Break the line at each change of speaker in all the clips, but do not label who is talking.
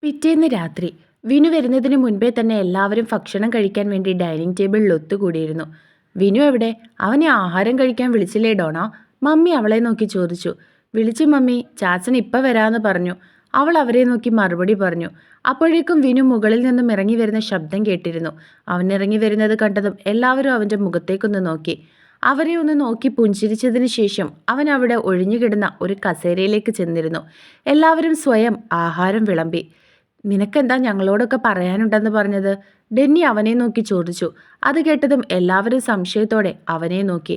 പിറ്റേന്ന് രാത്രി വിനു വരുന്നതിന് മുൻപേ തന്നെ എല്ലാവരും ഭക്ഷണം കഴിക്കാൻ വേണ്ടി ഡൈനിങ് ടേബിളിൽ ഒത്തുകൂടിയിരുന്നു. വിനു എവിടെ? അവനെ ആഹാരം കഴിക്കാൻ വിളിച്ചില്ലേ ഡോണ? മമ്മി അവളെ നോക്കി ചോദിച്ചു. വിളിച്ചു മമ്മി, ചാച്ചൻ ഇപ്പം വരാമെന്ന് പറഞ്ഞു. അവൾ അവരെ നോക്കി മറുപടി പറഞ്ഞു. അപ്പോഴേക്കും വിനു മുകളിൽ നിന്നും ഇറങ്ങി വരുന്ന ശബ്ദം കേട്ടിരുന്നു. അവൻ ഇറങ്ങി വരുന്നത് കണ്ടതും എല്ലാവരും അവൻ്റെ മുഖത്തേക്കൊന്ന് നോക്കി. അവരെ ഒന്ന് നോക്കി പുഞ്ചിരിച്ചതിന് ശേഷം അവൻ അവിടെ ഒഴിഞ്ഞുകിടന്ന ഒരു കസേരയിലേക്ക് ചെന്നിരുന്നു. എല്ലാവരും സ്വയം ആഹാരം വിളമ്പി. നിനക്കെന്താ ഞങ്ങളോടൊക്കെ പറയാനുണ്ടെന്ന് പറഞ്ഞത്? ഡെന്നി അവനെ നോക്കി ചോദിച്ചു. അത് കേട്ടതും എല്ലാവരും സംശയത്തോടെ അവനെ നോക്കി.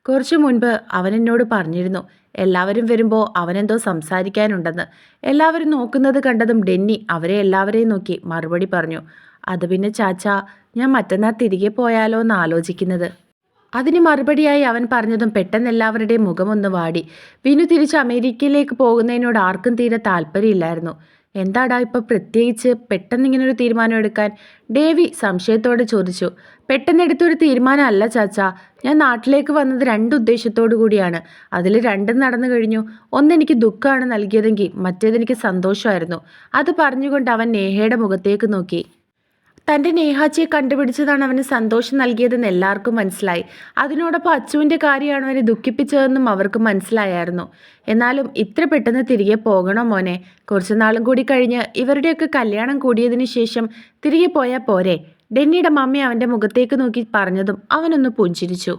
കുറച്ചു മുൻപ് അവൻ എന്നോട് പറഞ്ഞിരുന്നു എല്ലാവരും വരുമ്പോൾ അവനെന്തോ സംസാരിക്കാനുണ്ടെന്ന്. എല്ലാവരും നോക്കുന്നത് കണ്ടതും ഡെന്നി അവരെ എല്ലാവരെയും നോക്കി മറുപടി പറഞ്ഞു. അത് പിന്നെ ചാച്ചാ, ഞാൻ മറ്റന്നാൾ തിരികെ പോയാലോ എന്ന് ആലോചിക്കുന്നത്. അതിന് മറുപടിയായി അവൻ പറഞ്ഞതും പെട്ടെന്ന് എല്ലാവരുടെയും മുഖമൊന്ന് വാടി. വിനു തിരിച്ച് അമേരിക്കയിലേക്ക് പോകുന്നതിനോട് ആർക്കും തീരെ താല്പര്യമില്ലായിരുന്നു. എന്താടാ ഇപ്പോൾ പ്രത്യേകിച്ച് പെട്ടെന്നിങ്ങനൊരു തീരുമാനം എടുക്കാൻ? ഡേവി സംശയത്തോടെ ചോദിച്ചു. പെട്ടെന്നെടുത്തൊരു തീരുമാനമല്ല ചാച്ചാ, ഞാൻ നാട്ടിലേക്ക് വന്നത് രണ്ട് ഉദ്ദേശത്തോടു കൂടിയാണ്. അതിൽ രണ്ടും നടന്നു കഴിഞ്ഞു. ഒന്നെനിക്ക് ദുഃഖമാണ് നൽകിയതെങ്കിൽ മറ്റേതെനിക്ക് സന്തോഷമായിരുന്നു. അത് പറഞ്ഞുകൊണ്ട് അവൻ നേഹയുടെ മുഖത്തേക്ക് നോക്കി. തൻ്റെ നേഹാച്ചിയെ കണ്ടുപിടിച്ചതാണ് അവന് സന്തോഷം നൽകിയതെന്ന് എല്ലാവർക്കും മനസ്സിലായി. അതിനോടൊപ്പം അച്ചുവിൻ്റെ കാര്യമാണ് അവനെ ദുഃഖിപ്പിച്ചതെന്നും അവർക്ക് മനസ്സിലായായിരുന്നു. എന്നാലും ഇത്ര പെട്ടെന്ന് തിരികെ പോകണോ മോനെ? കുറച്ചു നാളും കൂടി കഴിഞ്ഞ് ഇവരുടെയൊക്കെ കല്യാണം കൂടിയതിനു ശേഷം തിരികെ പോയാൽ പോരെ? ഡെന്നിയുടെ മമ്മി അവൻ്റെ മുഖത്തേക്ക് നോക്കി പറഞ്ഞതും അവനൊന്ന് പുഞ്ചിരിച്ചു.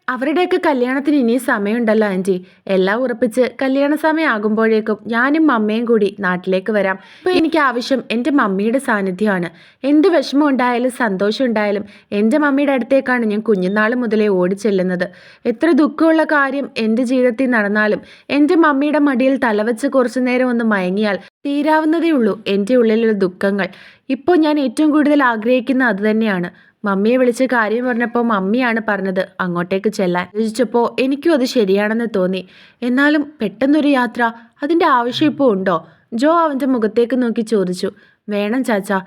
അവരുടെയൊക്കെ കല്യാണത്തിന് ഇനി സമയമുണ്ടല്ലോ ആൻറ്റി. എല്ലാം ഉറപ്പിച്ച് കല്യാണ സമയം ആകുമ്പോഴേക്കും ഞാനും മമ്മയും കൂടി നാട്ടിലേക്ക് വരാം. ഇപ്പോൾ എനിക്ക് ആവശ്യം എൻ്റെ മമ്മിയുടെ സാന്നിധ്യമാണ്. എന്ത് വിഷമം ഉണ്ടായാലും സന്തോഷം ഉണ്ടായാലും എൻ്റെ മമ്മിയുടെ അടുത്തേക്കാണ് ഞാൻ കുഞ്ഞുനാൾ മുതലേ ഓടിച്ചെല്ലുന്നത്. എത്ര ദുഃഖമുള്ള കാര്യം എൻ്റെ ജീവിതത്തിൽ നടന്നാലും എൻ്റെ മമ്മിയുടെ മടിയിൽ തലവെച്ച് കുറച്ചു നേരം ഒന്ന് മയങ്ങിയാൽ തീരാവുന്നതേ ഉള്ളൂ എൻ്റെ ഉള്ളിലുള്ള ദുഃഖങ്ങൾ. ഇപ്പോൾ ഞാൻ ഏറ്റവും കൂടുതൽ ആഗ്രഹിക്കുന്ന അതുതന്നെയാണ്. മമ്മിയെ വിളിച്ച് കാര്യം പറഞ്ഞപ്പോൾ മമ്മിയാണ് പറഞ്ഞത് അങ്ങോട്ടേക്ക് ചെല്ലാൻ. ആലോചിച്ചപ്പോൾ എനിക്കും അത് ശരിയാണെന്ന് തോന്നി. എന്നാലും പെട്ടെന്നൊരു യാത്ര, അതിൻ്റെ ആവശ്യം ഇപ്പോൾ ഉണ്ടോ? ജോ അവൻ്റെ മുഖത്തേക്ക് നോക്കി ചോദിച്ചു. വേണം ചാച്ചാ,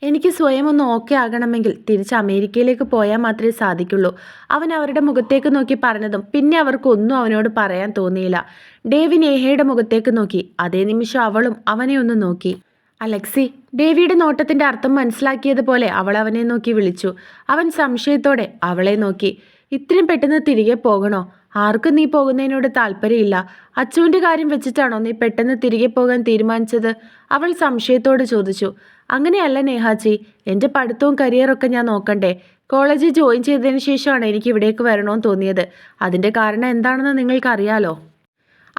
എനിക്ക് സ്വയം ഒന്ന് ഓക്കെ ആകണമെങ്കിൽ തിരിച്ച് അമേരിക്കയിലേക്ക് പോയാൽ മാത്രമേ സാധിക്കുള്ളൂ. അവൻ അവരുടെ മുഖത്തേക്ക് നോക്കി പറഞ്ഞതും പിന്നെ അവർക്കൊന്നും അവനോട് പറയാൻ തോന്നിയില്ല. ഡേവി നേഹയുടെ മുഖത്തേക്ക് നോക്കി. അതേ നിമിഷം അവളും അവനെ ഒന്ന് നോക്കി. അലക്സി. ഡേവിയുടെ നോട്ടത്തിൻ്റെ അർത്ഥം മനസ്സിലാക്കിയതുപോലെ അവൾ അവനെ നോക്കി വിളിച്ചു. അവൻ സംശയത്തോടെ അവളെ നോക്കി. ഇത്രയും പെട്ടെന്ന് തിരികെ പോകണോ? ആർക്കും നീ പോകുന്നതിനോട് താല്പര്യമില്ല. അച്ചുവിൻ്റെ കാര്യം വെച്ചിട്ടാണോ നീ പെട്ടെന്ന് തിരികെ പോകാൻ തീരുമാനിച്ചത്? അവൾ സംശയത്തോടെ ചോദിച്ചു. അങ്ങനെയല്ല നേഹാച്ചി, എൻ്റെ പഠിത്തവും കരിയറൊക്കെ ഞാൻ നോക്കണ്ടേ? കോളേജിൽ ജോയിൻ ചെയ്തതിന് ശേഷമാണ് എനിക്ക് ഇവിടേക്ക് വരണമെന്ന് തോന്നിയത്. അതിൻ്റെ കാരണം എന്താണെന്ന് നിങ്ങൾക്കറിയാലോ.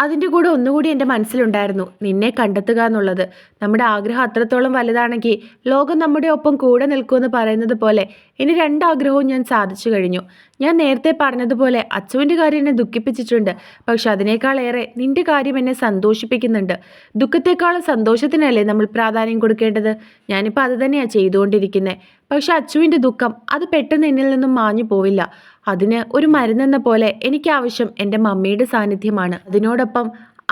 അതിൻ്റെ കൂടെ ഒന്നുകൂടി എൻ്റെ മനസ്സിലുണ്ടായിരുന്നു നിന്നെ കണ്ടെത്തുക എന്നുള്ളത്. നമ്മുടെ ആഗ്രഹം അത്രത്തോളം വലുതാണെങ്കിൽ ലോകം നമ്മുടെ ഒപ്പം കൂടെ നിൽക്കുമെന്ന് പറയുന്നത് പോലെ ഇനി രണ്ടാഗ്രഹവും ഞാൻ സാധിച്ചു കഴിഞ്ഞു. ഞാൻ നേരത്തെ പറഞ്ഞതുപോലെ അച്ചുവിൻ്റെ കാര്യം എന്നെ ദുഃഖിപ്പിച്ചിട്ടുണ്ട്. പക്ഷെ അതിനേക്കാളേറെ നിൻ്റെ കാര്യം എന്നെ സന്തോഷിപ്പിക്കുന്നുണ്ട്. ദുഃഖത്തെക്കാളും സന്തോഷത്തിനല്ലേ നമ്മൾ പ്രാധാന്യം കൊടുക്കേണ്ടത്? ഞാനിപ്പോൾ അത് തന്നെയാണ് ചെയ്തുകൊണ്ടിരിക്കുന്നത്. പക്ഷെ അച്ചുവിൻ്റെ ദുഃഖം അത് പെട്ടെന്ന് എന്നിൽ നിന്നും മാഞ്ഞു പോവില്ല. അതിന് ഒരു മരുന്നെന്ന പോലെ എനിക്കാവശ്യം എൻ്റെ മമ്മിയുടെ സാന്നിധ്യമാണ്. അതിനോടൊപ്പം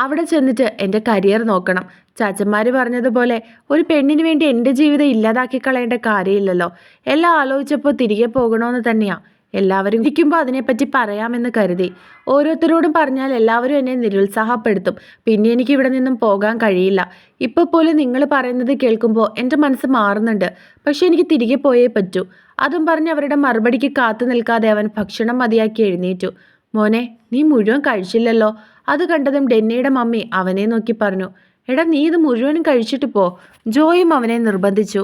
അവിടെ ചെന്നിട്ട് എൻ്റെ കരിയർ നോക്കണം. ചാച്ചന്മാർ പറഞ്ഞതുപോലെ ഒരു പെണ്ണിന് വേണ്ടി എൻ്റെ ജീവിതം ഇല്ലാതാക്കി കളയേണ്ട കാര്യമില്ലല്ലോ. എല്ലാം ആലോചിച്ചപ്പോൾ തിരികെ പോകണമെന്ന് തന്നെയാണ്. എല്ലാവരും ഇരിക്കുമ്പോൾ അതിനെപ്പറ്റി പറയാമെന്ന് കരുതി. ഓരോരുത്തരോടും പറഞ്ഞാൽ എല്ലാവരും എന്നെ നിരുത്സാഹപ്പെടുത്തും. പിന്നെ എനിക്ക് ഇവിടെ നിന്നും പോകാൻ കഴിയില്ല. ഇപ്പോൾ പോലും നിങ്ങൾ പറയുന്നത് കേൾക്കുമ്പോൾ എൻ്റെ മനസ്സ് മാറുന്നുണ്ട്. പക്ഷെ എനിക്ക് തിരികെ പോയേ പറ്റൂ. അതും പറഞ്ഞ് അവരുടെ മറുപടിക്ക് കാത്തു നിൽക്കാതെ അവൻ ഭക്ഷണം മതിയാക്കി എഴുന്നേറ്റു. മോനെ, നീ മുഴുവൻ കഴിച്ചില്ലല്ലോ. അത് കണ്ടതും ഡെന്നിയുടെ മമ്മി അവനെ നോക്കി പറഞ്ഞു. എടാ, നീ ഇത് മുഴുവനും കഴിച്ചിട്ട് പോ. ജോയും അവനെ നിർബന്ധിച്ചു.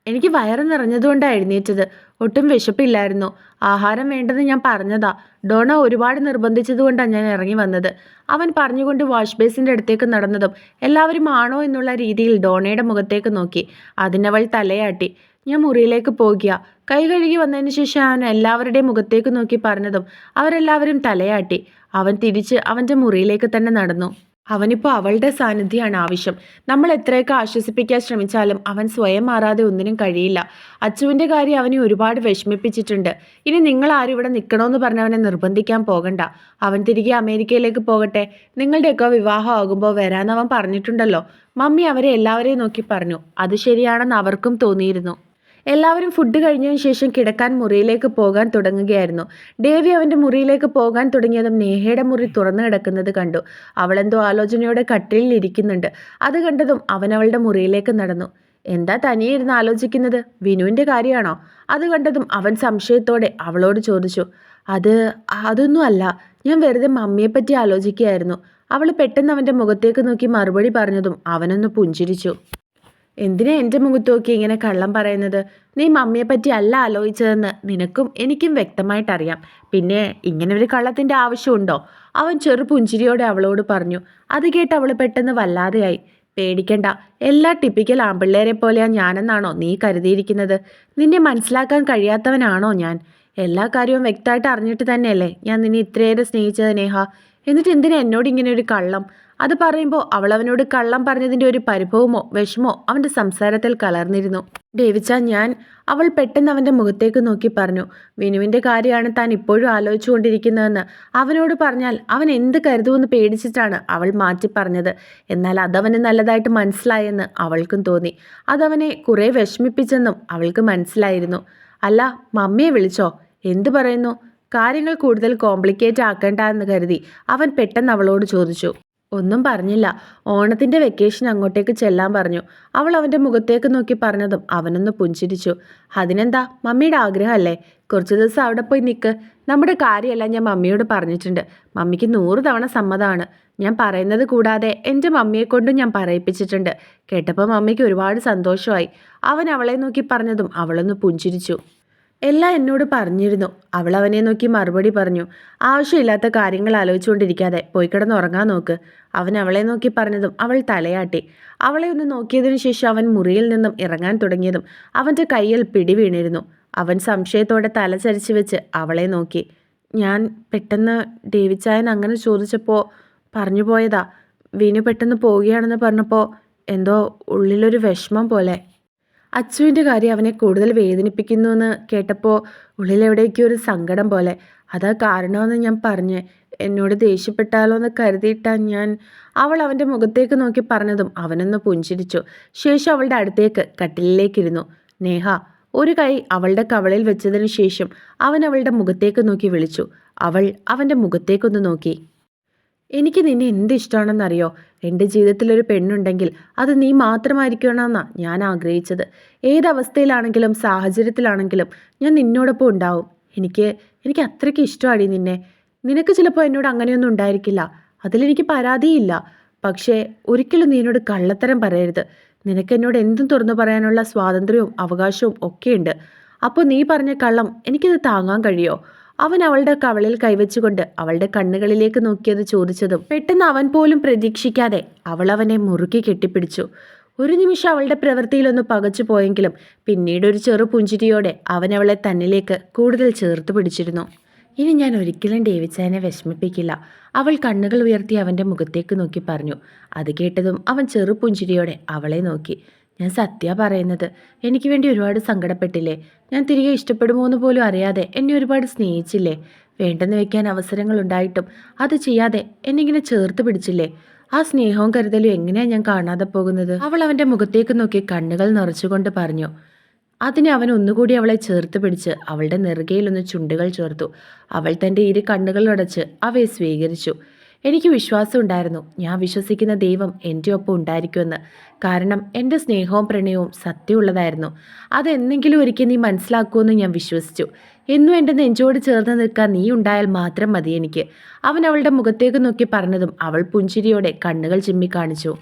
എനിക്ക് വയറ് നിറഞ്ഞതുകൊണ്ടാണ് എഴുന്നേറ്റത്. ഒട്ടും വിശപ്പില്ലായിരുന്നു. ആഹാരം വേണ്ടെന്ന് ഞാൻ പറഞ്ഞതാ. ഡോണ ഒരുപാട് നിർബന്ധിച്ചതുകൊണ്ടാണ് ഞാൻ ഇറങ്ങി വന്നത്. അവൻ പറഞ്ഞുകൊണ്ട് വാഷ് ബേസിൻ്റെ അടുത്തേക്ക് നടന്നതും എല്ലാവരും ആണോ എന്നുള്ള രീതിയിൽ ഡോണയുടെ മുഖത്തേക്ക് നോക്കി. അതിനവൾ തലയാട്ടി. ഞാൻ മുറിയിലേക്ക് പോകുക. കൈ കഴുകി വന്നതിന് ശേഷം അവൻ എല്ലാവരുടെയും മുഖത്തേക്ക് നോക്കി പറഞ്ഞതും അവരെല്ലാവരും തലയാട്ടി. അവൻ തിരിച്ച് അവൻ്റെ മുറിയിലേക്ക് തന്നെ നടന്നു. അവനിപ്പോൾ അവളുടെ സാന്നിധ്യമാണ് ആവശ്യം. നമ്മൾ എത്രയൊക്കെ ആശ്വസിപ്പിക്കാൻ ശ്രമിച്ചാലും അവൻ സ്വയം മാറാതെ ഒന്നിനും കഴിയില്ല. അച്ചുവിൻ്റെ കാര്യം അവനെ ഒരുപാട് വിഷമിപ്പിച്ചിട്ടുണ്ട്. ഇനി നിങ്ങൾ ആരും ഇവിടെ നിൽക്കണമെന്ന് പറഞ്ഞ് അവനെ നിർബന്ധിക്കാൻ പോകണ്ട. അവൻ തിരികെ അമേരിക്കയിലേക്ക് പോകട്ടെ. നിങ്ങളുടെയൊക്കെ വിവാഹം ആകുമ്പോൾ വരാമെന്ന് അവൻ പറഞ്ഞിട്ടുണ്ടല്ലോ. മമ്മി അവരെ എല്ലാവരെയും നോക്കി പറഞ്ഞു. അത് ശരിയാണെന്ന് അവർക്കും തോന്നിയിരുന്നു. എല്ലാവരും ഫുഡ് കഴിഞ്ഞതിന് ശേഷം കിടക്കാൻ മുറിയിലേക്ക് പോകാൻ തുടങ്ങുകയായിരുന്നു. ഡേവി അവൻ്റെ മുറിയിലേക്ക് പോകാൻ തുടങ്ങിയതും നേഹയുടെ മുറി തുറന്നു കിടക്കുന്നത് കണ്ടു. അവളെന്തോ ആലോചനയോടെ കട്ടിലിൽ ഇരിക്കുന്നുണ്ട്. അത് കണ്ടതും അവൻ അവളുടെ മുറിയിലേക്ക് നടന്നു. എന്താ തനിയെ ഇരുന്ന് ആലോചിക്കുന്നത്? വിനുവിൻ്റെ കാര്യമാണോ? അത് കണ്ടതും അവൻ സംശയത്തോടെ അവളോട് ചോദിച്ചു. അത് അതൊന്നും അല്ല, ഞാൻ വെറുതെ മമ്മിയെപ്പറ്റി ആലോചിക്കുകയായിരുന്നു. അവൾ പെട്ടെന്ന് അവൻ്റെ മുഖത്തേക്ക് നോക്കി മറുപടി പറഞ്ഞതും അവനൊന്ന് പുഞ്ചിരിച്ചു. എന്തിനാ എൻ്റെ മുഖത്ത് നോക്കി ഇങ്ങനെ കള്ളം പറയുന്നത്? നീ മമ്മിയെപ്പറ്റി അല്ല ആലോചിച്ചതെന്ന് നിനക്കും എനിക്കും വ്യക്തമായിട്ടറിയാം. പിന്നെ ഇങ്ങനെ ഒരു കള്ളത്തിൻ്റെ ആവശ്യമുണ്ടോ? അവൻ ചെറു പുഞ്ചിരിയോടെ അവളോട് പറഞ്ഞു. അത് കേട്ട് അവൾ പെട്ടെന്ന് വല്ലാതെയായി. പേടിക്കണ്ട, എല്ലാ ടിപ്പിക്കൽ ആമ്പിള്ളേരെ പോലെയാ ഞാനെന്നാണോ നീ കരുതിയിരിക്കുന്നത്? നിന്നെ മനസ്സിലാക്കാൻ കഴിയാത്തവനാണോ ഞാൻ? എല്ലാ കാര്യവും വ്യക്തമായിട്ട് അറിഞ്ഞിട്ട് തന്നെയല്ലേ ഞാൻ നിന്നെ ഇത്രയേറെ സ്നേഹിച്ചത് നേഹ. എന്നിട്ട് എന്തിനാ എന്നോട് ഇങ്ങനെ ഒരു കള്ളം? അത് പറയുമ്പോൾ അവൾ അവനോട് കള്ളം പറഞ്ഞതിൻ്റെ ഒരു പരിഭവമോ വിഷമോ അവൻ്റെ സംസാരത്തിൽ കലർന്നിരുന്നു. ഡേവിച്ച അവൾ പെട്ടെന്ന് അവൻ്റെ മുഖത്തേക്ക് നോക്കി പറഞ്ഞു. വിനുവിൻ്റെ കാര്യമാണ് താൻ ഇപ്പോഴും ആലോചിച്ചുകൊണ്ടിരിക്കുന്നതെന്ന് അവനോട് പറഞ്ഞാൽ അവൻ എന്ത് കരുതുമെന്ന് പേടിച്ചിട്ടാണ് അവൾ മാറ്റി പറഞ്ഞത്. എന്നാൽ അതവന് നല്ലതായിട്ട് മനസ്സിലായെന്ന് അവൾക്കും തോന്നി. അതവനെ കുറേ വിഷമിപ്പിച്ചെന്നും അവൾക്ക് മനസ്സിലായിരുന്നു. അല്ല, മമ്മിയെ വിളിച്ചോ? എന്തു പറയുന്നു? കാര്യങ്ങൾ കൂടുതൽ കോംപ്ലിക്കേറ്റ് ആക്കണ്ട എന്ന് കരുതി അവൻ പെട്ടെന്ന് അവളോട് ചോദിച്ചു. ഒന്നും പറഞ്ഞില്ല, ഓണത്തിൻ്റെ വെക്കേഷൻ അങ്ങോട്ടേക്ക് ചെല്ലാൻ പറഞ്ഞു. അവൾ അവൻ്റെ മുഖത്തേക്ക് നോക്കി പറഞ്ഞതും അവനൊന്ന് പുഞ്ചിരിച്ചു. അതിനെന്താ, മമ്മിയുടെ ആഗ്രഹമല്ലേ? കുറച്ച് ദിവസം അവിടെ പോയി നിൽക്ക്. നമ്മുടെ കാര്യമെല്ലാം ഞാൻ മമ്മിയോട് പറഞ്ഞിട്ടുണ്ട്. മമ്മിക്ക് 100 തവണ സമ്മതമാണ്. ഞാൻ പറയുന്നത് കൂടാതെ എൻ്റെ മമ്മിയെക്കൊണ്ടും ഞാൻ പറയിപ്പിച്ചിട്ടുണ്ട്. കേട്ടപ്പോൾ മമ്മിക്ക് ഒരുപാട് സന്തോഷമായി. അവൻ അവളെ നോക്കി പറഞ്ഞതും അവളൊന്ന് പുഞ്ചിരിച്ചു. എല്ലാം എന്നോട് പറഞ്ഞിരുന്നു. അവൾ അവനെ നോക്കി മറുപടി പറഞ്ഞു. ആവശ്യമില്ലാത്ത കാര്യങ്ങൾ ആലോചിച്ചുകൊണ്ടിരിക്കാതെ പോയി കിടന്ന് ഉറങ്ങാൻ നോക്ക്. അവൻ അവളെ നോക്കി പറഞ്ഞതും അവൾ തലയാട്ടി. അവളെ ഒന്ന് നോക്കിയതിനു ശേഷം അവൻ മുറിയിൽ നിന്നും ഇറങ്ങാൻ തുടങ്ങിയതും അവൻ്റെ കയ്യിൽ പിടി വീണിരുന്നു. അവൻ സംശയത്തോടെ തല ചരിച്ചു വെച്ച് അവളെ നോക്കി. ഞാൻ പെട്ടെന്ന് ഡേവിച്ചായൻ അങ്ങനെ ചോദിച്ചപ്പോൾ പറഞ്ഞു പോയതാ. വിനു പെട്ടെന്ന് പോവുകയാണെന്ന് പറഞ്ഞപ്പോൾ എന്തോ ഉള്ളിലൊരു വിഷമം പോലെ. അച്ചുവിൻ്റെ കാര്യം അവനെ കൂടുതൽ വേദനിപ്പിക്കുന്നുവെന്ന് കേട്ടപ്പോൾ ഉള്ളിലെവിടേക്കോ ഒരു സങ്കടം പോലെ. അതാ കാരണമെന്ന് ഞാൻ പറഞ്ഞ്. എന്നോട് ദേഷ്യപ്പെട്ടാലോ എന്ന് കരുതിയിട്ടാ അവൾ അവൻ്റെ മുഖത്തേക്ക് നോക്കി പറഞ്ഞതും അവനൊന്ന് പുഞ്ചിരിച്ചു. ശേഷം അവളുടെ അടുത്തേക്ക് കട്ടിലിലേക്കിരുന്നു. നേഹ ഒരു കൈ അവളുടെ കവളിൽ വെച്ചതിന് ശേഷം അവൻ അവളുടെ മുഖത്തേക്ക് നോക്കി വിളിച്ചു. അവൾ അവൻ്റെ മുഖത്തേക്കൊന്ന് നോക്കി. എനിക്ക് നിന്നെ എന്ത് ഇഷ്ടമാണെന്നറിയോ? എൻ്റെ ജീവിതത്തിലൊരു പെണ്ണുണ്ടെങ്കിൽ അത് നീ മാത്രമായിരിക്കണമെന്നാണ് ഞാൻ ആഗ്രഹിച്ചത്. ഏതവസ്ഥയിലാണെങ്കിലും സാഹചര്യത്തിലാണെങ്കിലും ഞാൻ നിന്നോടൊപ്പം ഉണ്ടാവും. എനിക്ക് അത്രയ്ക്ക് ഇഷ്ടമാണ് നിന്നെ. നിനക്ക് ചിലപ്പോൾ എന്നോട് അങ്ങനെയൊന്നും ഉണ്ടായിരിക്കില്ല, അതിലെനിക്ക് പരാതിയില്ല. പക്ഷേ ഒരിക്കലും നീ എന്നോട് കള്ളത്തരം പറയരുത്. നിനക്ക് എന്നോട് എന്തും തുറന്നു പറയാനുള്ള സ്വാതന്ത്ര്യവും അവകാശവും ഒക്കെയുണ്ട്. അപ്പോൾ നീ പറഞ്ഞ കള്ളം എനിക്കിത് താങ്ങാൻ കഴിയോ? അവൻ അവളുടെ കവളിൽ കൈവച്ചുകൊണ്ട് അവളുടെ കണ്ണുകളിലേക്ക് നോക്കിയത് ചോദിച്ചതും പെട്ടെന്ന് അവൻ പോലും പ്രതീക്ഷിക്കാതെ അവൾ അവനെ മുറുക്കി കെട്ടിപ്പിടിച്ചു. ഒരു നിമിഷം അവളുടെ പ്രവൃത്തിയിലൊന്ന് പകച്ചു പോയെങ്കിലും പിന്നീട് ഒരു ചെറു പുഞ്ചിരിയോടെ അവൻ അവളെ തന്നിലേക്ക് കൂടുതൽ ചേർത്ത് പിടിച്ചിരുന്നു. ഇനി ഞാൻ ഒരിക്കലും ഡേവിച്ചായനെ വിഷമിപ്പിക്കില്ല, അവൾ കണ്ണുകൾ ഉയർത്തി അവൻ്റെ മുഖത്തേക്ക് നോക്കി പറഞ്ഞു. അത് കേട്ടതും അവൻ ചെറു പുഞ്ചിരിയോടെ അവളെ നോക്കി. ഞാൻ സത്യ പറയുന്നത്. എനിക്ക് വേണ്ടി ഒരുപാട് സങ്കടപ്പെട്ടില്ലേ? ഞാൻ തിരികെ ഇഷ്ടപ്പെടുമോ എന്ന് പോലും അറിയാതെ എന്നെ ഒരുപാട് സ്നേഹിച്ചില്ലേ? വേണ്ടെന്ന് വെക്കാൻ അവസരങ്ങൾ ഉണ്ടായിട്ടും അത് ചെയ്യാതെ എന്നെ ഇങ്ങനെ ചേർത്ത് പിടിച്ചില്ലേ? ആ സ്നേഹവും കരുതലും എങ്ങനെയാണ് ഞാൻ കാണാതെ പോകുന്നത്? അവൾ അവൻ്റെ മുഖത്തേക്ക് നോക്കി കണ്ണുകൾ നിറച്ചുകൊണ്ട് പറഞ്ഞു. അതിന് അവൻ ഒന്നുകൂടി അവളെ ചേർത്ത് പിടിച്ച് അവളുടെ നെറുകയിലൊന്ന് ചുണ്ടുകൾ ചേർത്തു. അവൾ തൻ്റെ ഇരു കണ്ണുകളടച്ച് അവയെ സ്വീകരിച്ചു. എനിക്ക് വിശ്വാസമുണ്ടായിരുന്നു, ഞാൻ വിശ്വസിക്കുന്ന ദൈവം എൻ്റെ ഒപ്പം ഉണ്ടായിരിക്കുമെന്ന്. കാരണം എൻ്റെ സ്നേഹവും പ്രണയവും സത്യമുള്ളതായിരുന്നു. അതെന്തെങ്കിലും ഒരിക്കൽ നീ മനസ്സിലാക്കുമെന്ന് ഞാൻ വിശ്വസിച്ചു. എന്നും എൻ്റെ നെഞ്ചോട് ചേർന്ന് നിൽക്കാൻ നീ ഉണ്ടായാൽ മാത്രം മതി എനിക്ക്. അവൻ അവളുടെ മുഖത്തേക്ക് നോക്കി പറഞ്ഞതും അവൾ പുഞ്ചിരിയോടെ കണ്ണുകൾ ചിമ്മി കാണിച്ചു.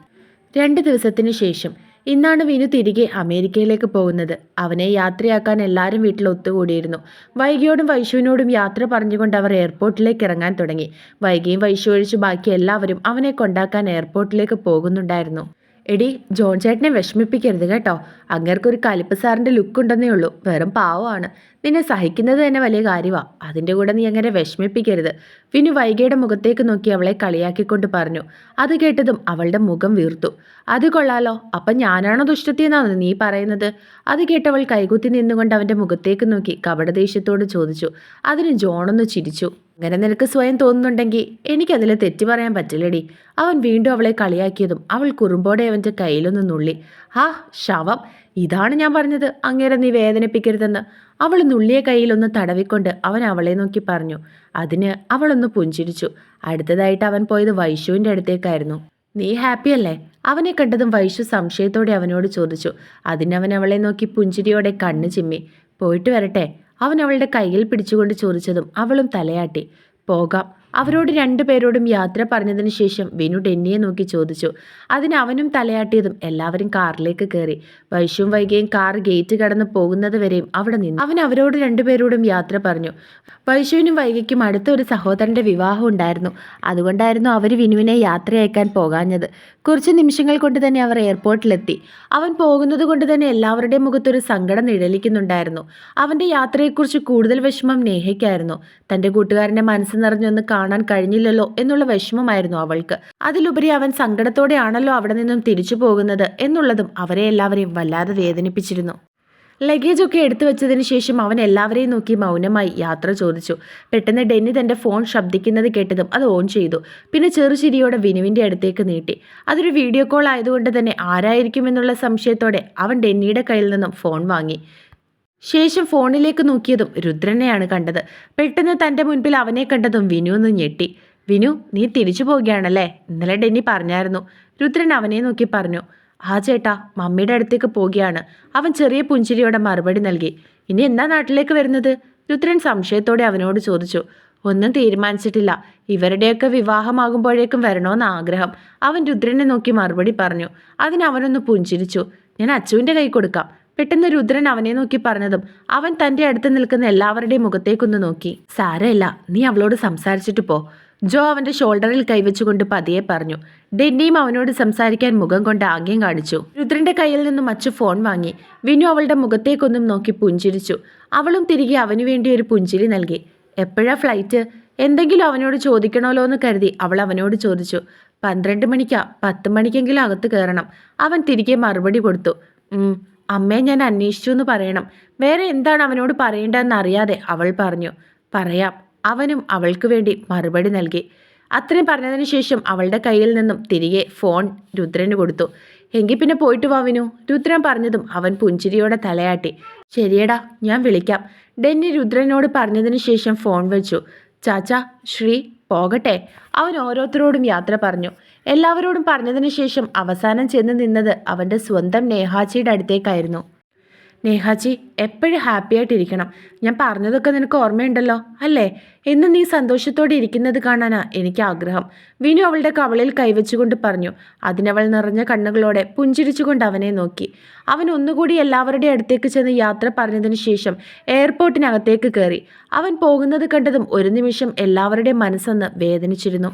2 ദിവസത്തിന് ശേഷം ഇന്നാണ് വിനു തിരികെ അമേരിക്കയിലേക്ക് പോകുന്നത്. അവനെ യാത്രയാക്കാൻ എല്ലാവരും വീട്ടിൽ ഒത്തുകൂടിയിരുന്നു. വൈകിയോടും വൈശുവിനോടും യാത്ര പറഞ്ഞുകൊണ്ട് അവർ എയർപോർട്ടിലേക്ക് ഇറങ്ങാൻ തുടങ്ങി. വൈകിയും വൈശു ഒഴിച്ച് ബാക്കി എല്ലാവരും അവനെ കൊണ്ടാക്കാൻ എയർപോർട്ടിലേക്ക് പോകുന്നുണ്ടായിരുന്നു. എടി, ജോൺ ചേട്ടനെ വിഷമിപ്പിക്കരുത് കേട്ടോ. അങ്ങേർക്കൊരു കലിപ്പ് സാറിൻ്റെ ലുക്ക് ഉണ്ടെന്നേ ഉള്ളൂ, വെറും പാവമാണ്. നിന്നെ സഹിക്കുന്നത് തന്നെ വലിയ കാര്യമാണ്. അതിൻ്റെ കൂടെ നീ അങ്ങനെ വിഷമിപ്പിക്കരുത്. വിനു വൈകിയുടെ മുഖത്തേക്ക് നോക്കി അവളെ കളിയാക്കിക്കൊണ്ട് പറഞ്ഞു. അത് കേട്ടതും അവളുടെ മുഖം വീർത്തു. അത് കൊള്ളാലോ, അപ്പം ഞാനാണോ ദുഷ്ടത്തിയെന്നാണ് നീ പറയുന്നത്? അത് കേട്ടവൾ കൈകുത്തി നിന്നുകൊണ്ട് അവൻ്റെ മുഖത്തേക്ക് നോക്കി കപടദേഷ്യത്തോട് ചോദിച്ചു. അതിന് ജോണൊന്ന് ചിരിച്ചു. അങ്ങനെ നിനക്ക് സ്വയം തോന്നുന്നുണ്ടെങ്കിൽ എനിക്കതിൽ തെറ്റ് പറയാൻ പറ്റില്ലടി. അവൻ വീണ്ടും അവളെ കളിയാക്കിയതും അവൾ കുറുമ്പോടെ അവൻ്റെ കയ്യിലൊന്ന് നുള്ളി. ആ ശവം, ഇതാണ് ഞാൻ പറഞ്ഞത് അങ്ങേരെ നീ വേദനിപ്പിക്കരുതെന്ന്. അവൾ നുള്ളിയ കയ്യിലൊന്ന് തടവിക്കൊണ്ട് അവൻ അവളെ നോക്കി പറഞ്ഞു. അതിന് അവളൊന്ന് പുഞ്ചിരിച്ചു. അടുത്തതായിട്ട് അവൻ പോയത് വൈശുവിൻ്റെ അടുത്തേക്കായിരുന്നു. നീ ഹാപ്പിയല്ലേ? അവനെ കണ്ടതും വൈശു സംശയത്തോടെ അവനോട് ചോദിച്ചു. അതിനവൻ അവളെ നോക്കി പുഞ്ചിരിയോടെ കണ്ണ് ചിമ്മി. പോയിട്ട് വരട്ടെ? അവൻ അവളുടെ കയ്യിൽ പിടിച്ചുകൊണ്ട് ചോദിച്ചതും അവളും തലയാട്ടി. പോകാം. അവരോട് രണ്ടുപേരോടും യാത്ര പറഞ്ഞതിന് ശേഷം വിനു ഡെന്നിയെ നോക്കി ചോദിച്ചു. അതിന് അവനും തലയാട്ടിയതും എല്ലാവരും കാറിലേക്ക് കയറി. വൈശുവും വൈകിയും കാർ ഗേറ്റ് കടന്ന് പോകുന്നത് വരെയും അവിടെ നിന്നു. അവൻ അവരോട് രണ്ടുപേരോടും യാത്ര പറഞ്ഞു. വൈശുവിനും വൈകിക്കും അടുത്ത ഒരു സഹോദരന്റെ വിവാഹം ഉണ്ടായിരുന്നു. അതുകൊണ്ടായിരുന്നു അവർ വിനുവിനെ യാത്രയയക്കാൻ പോകാഞ്ഞത്. കുറച്ച് നിമിഷങ്ങൾ കൊണ്ട് തന്നെ അവർ എയർപോർട്ടിലെത്തി. അവൻ പോകുന്നത് കൊണ്ട് തന്നെ എല്ലാവരുടെയും മുഖത്തൊരു സങ്കടം നിഴലിക്കുന്നുണ്ടായിരുന്നു. അവന്റെ യാത്രയെക്കുറിച്ച് കൂടുതൽ വിഷമം നേഹയ്ക്കായിരുന്നു. തന്റെ കൂട്ടുകാരന്റെ മനസ്സ് നിറഞ്ഞൊന്ന് കാണാൻ കഴിഞ്ഞില്ലല്ലോ എന്നുള്ള വിഷമമായിരുന്നു അവൾക്ക്. അതിലുപരി അവൻ സങ്കടത്തോടെയാണല്ലോ അവിടെ നിന്നും തിരിച്ചു പോകുന്നത് എന്നുള്ളതും അവരെ എല്ലാവരെയും വല്ലാതെ വേദനിപ്പിച്ചിരുന്നു. ലഗേജൊക്കെ എടുത്തു വെച്ചതിന് ശേഷം അവൻ എല്ലാവരെയും നോക്കി മൗനമായി യാത്ര ചോദിച്ചു. പെട്ടെന്ന് ഡെന്നി തൻ്റെ ഫോൺ ശബ്ദിക്കുന്നത് കേട്ടതും അത് ഓൺ ചെയ്തു. പിന്നെ ചെറുചിരിയോടെ വിനുവിൻ്റെ അടുത്തേക്ക് നീട്ടി. അതൊരു വീഡിയോ കോൾ ആയതുകൊണ്ട് തന്നെ ആരായിരിക്കുമെന്നുള്ള സംശയത്തോടെ അവൻ ഡെന്നിയുടെ കയ്യിൽ നിന്നും ഫോൺ വാങ്ങി. ശേഷം ഫോണിലേക്ക് നോക്കിയതും രുദ്രനെയാണ് കണ്ടത്. പെട്ടെന്ന് തൻ്റെ മുൻപിൽ അവനെ കണ്ടതും വിനു ഒന്ന് ഞെട്ടി. വിനു, നീ തിരിച്ചു പോവുകയാണല്ലേ? ഇന്നലെ ഡെന്നി പറഞ്ഞായിരുന്നു. രുദ്രൻ അവനെ നോക്കി പറഞ്ഞു. ആ ചേട്ടാ, മമ്മിയുടെ അടുത്തേക്ക് പോവുകയാണ്. അവൻ ചെറിയ പുഞ്ചിരിയോടെ മറുപടി നൽകി. ഇനി എന്നാ നാട്ടിലേക്ക് വരുന്നത്? രുദ്രൻ സംശയത്തോടെ അവനോട് ചോദിച്ചു. ഒന്നും തീരുമാനിച്ചിട്ടില്ല. ഇവരുടെയൊക്കെ വിവാഹമാകുമ്പോഴേക്കും വരണമെന്ന് ആഗ്രഹം. അവൻ രുദ്രനെ നോക്കി മറുപടി പറഞ്ഞു. അതിനവനൊന്ന് പുഞ്ചിരിച്ചു. ഞാൻ അച്ചുവിൻ്റെ കൈ കൊടുക്കാം. പെട്ടെന്ന് രുദ്രൻ അവനെ നോക്കി പറഞ്ഞതും അവൻ തൻ്റെ അടുത്ത് നിൽക്കുന്ന എല്ലാവരുടെയും മുഖത്തേക്കൊന്ന് നോക്കി. സാരമില്ല, നീ അവളോട് സംസാരിച്ചിട്ട് പോ. ജോ അവൻ്റെ ഷോൾഡറിൽ കൈവച്ചുകൊണ്ട് പതിയെ പറഞ്ഞു. ഡെന്നിയും അവനോട് സംസാരിക്കാൻ മുഖം കൊണ്ട് ആംഗ്യം കാണിച്ചു. രുദ്രന്റെ കയ്യിൽ നിന്നും അച്ചു ഫോൺ വാങ്ങി. വിനു അവളുടെ മുഖത്തേക്കൊന്നും നോക്കി പുഞ്ചിരിച്ചു. അവളും തിരികെ അവനു വേണ്ടി ഒരു പുഞ്ചിരി നൽകി. എപ്പോഴാ ഫ്ലൈറ്റ്? എന്തെങ്കിലും അവനോട് ചോദിക്കണമല്ലോ എന്ന് കരുതി അവൾ അവനോട് ചോദിച്ചു. 12 മണിക്കാ. 10 മണിക്കെങ്കിലും അകത്ത് കയറണം. അവൻ തിരികെ മറുപടി കൊടുത്തു. അമ്മയെ ഞാൻ അന്വേഷിച്ചു എന്ന് പറയണം. വേറെ എന്താണ് അവനോട് പറയേണ്ടതെന്ന് അറിയാതെ അവൾ പറഞ്ഞു. പറയാം. അവനും അവൾക്ക് വേണ്ടി മറുപടി നൽകി. അത്രയും പറഞ്ഞതിന് ശേഷം അവളുടെ കയ്യിൽ നിന്നും തിരികെ ഫോൺ രുദ്രന് കൊടുത്തു. എങ്കിൽ പിന്നെ പോയിട്ട് വാ വിനു. രുദ്രൻ പറഞ്ഞതും അവൻ പുഞ്ചിരിയോടെ തലയാട്ടി. ശരിയടാ, ഞാൻ വിളിക്കാം. ഡെന്നി രുദ്രനോട് പറഞ്ഞതിന് ശേഷം ഫോൺ വെച്ചു. ചാച്ചാ, ശ്രീ, പോകട്ടെ. അവൻ ഓരോരുത്തരോടും യാത്ര പറഞ്ഞു. എല്ലാവരോടും പറഞ്ഞതിന് ശേഷം അവസാനം ചെന്ന് നിന്നത് അവൻ്റെ സ്വന്തം നേഹാച്ചിയുടെ അടുത്തേക്കായിരുന്നു. നേഹാച്ചി, എപ്പോഴും ഹാപ്പി ആയിട്ടിരിക്കണം. ഞാൻ പറഞ്ഞതൊക്കെ നിനക്ക് ഓർമ്മയുണ്ടല്ലോ അല്ലേ? എന്ന് നീ സന്തോഷത്തോടെ ഇരിക്കുന്നത് കാണാനാ എനിക്ക് ആഗ്രഹം. വിനു അവളുടെ കവളിൽ കൈവച്ചുകൊണ്ട് പറഞ്ഞു. അതിനവൾ നിറഞ്ഞ കണ്ണുകളോടെ പുഞ്ചിരിച്ചുകൊണ്ട് അവനെ നോക്കി. അവൻ ഒന്നുകൂടി എല്ലാവരുടെ അടുത്തേക്ക് ചെന്ന് യാത്ര പറഞ്ഞതിന് ശേഷം എയർപോർട്ടിനകത്തേക്ക് കയറി. അവൻ പോകുന്നത് കണ്ടതും ഒരു നിമിഷം എല്ലാവരുടെയും മനസ്സൊന്ന് വേദനിച്ചിരുന്നു.